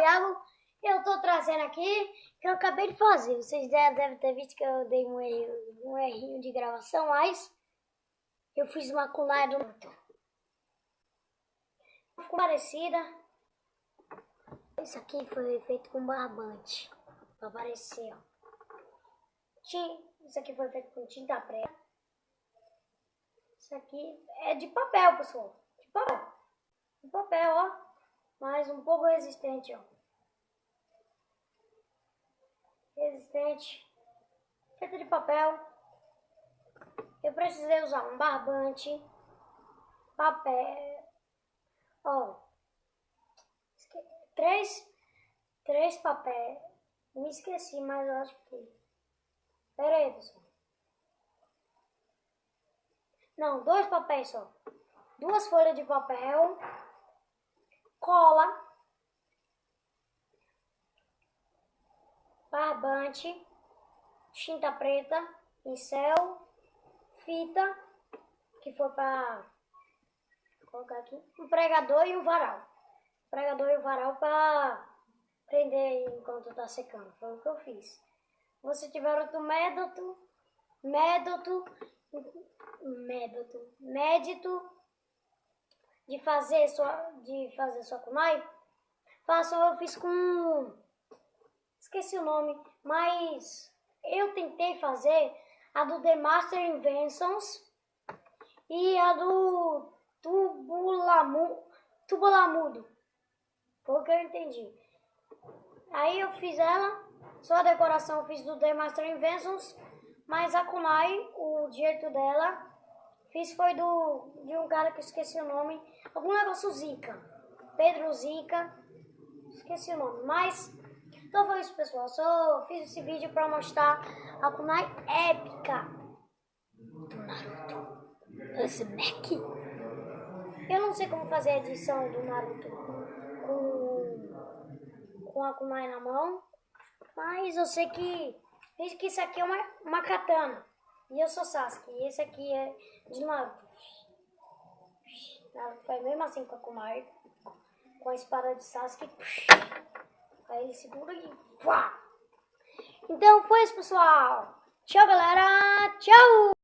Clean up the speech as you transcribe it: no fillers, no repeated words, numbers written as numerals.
Iago. Eu tô trazendo aqui que eu acabei de fazer. Vocês devem ter visto que eu dei um errinho de gravação, mas eu fiz uma kunai do Naruto. Ficou parecida. Isso aqui foi feito com barbante. Pra aparecer, ó. Isso aqui foi feito com tinta preta. Isso aqui é de papel, pessoal. De papel. De papel, ó. Mas um pouco resistente, ó. Resistente. Feito de papel. Eu precisei usar um barbante. Papel. Ó. Três papéis. Me esqueci, mas eu acho que... Pera aí, pessoal. Não, 2 papéis só. 2 folhas de papel. Cola. Barbante. Tinta preta. Pincel. Fita. Que foi para colocar aqui. Um pregador e um varal. Pregador e um varal para prender enquanto tá secando. Foi o que eu fiz. Se tiver outro método de fazer sua kunai, eu fiz com... Esqueci o nome, mas eu tentei fazer a do The Master Inventions e a do Tubulamudo. Foi o que eu entendi. Aí eu fiz ela, só a decoração eu fiz do The Master Inventions, mas a kunai, o jeito dela, foi de um cara que eu esqueci o nome, algum negócio Zica, Pedro Zica, esqueci o nome, mas então foi isso, pessoal. Só fiz esse vídeo para mostrar a kunai épica do Naruto Uzumaki. Eu não sei como fazer a edição do Naruto com a kunai na mão, mas eu sei que isso aqui é uma katana. E eu sou Sasuke. E esse aqui é de Naruto. Naruto faz mesmo assim com a kunai, com a espada de Sasuke. Aí ele segura e pá! Então foi isso, pessoal. Tchau, galera. Tchau!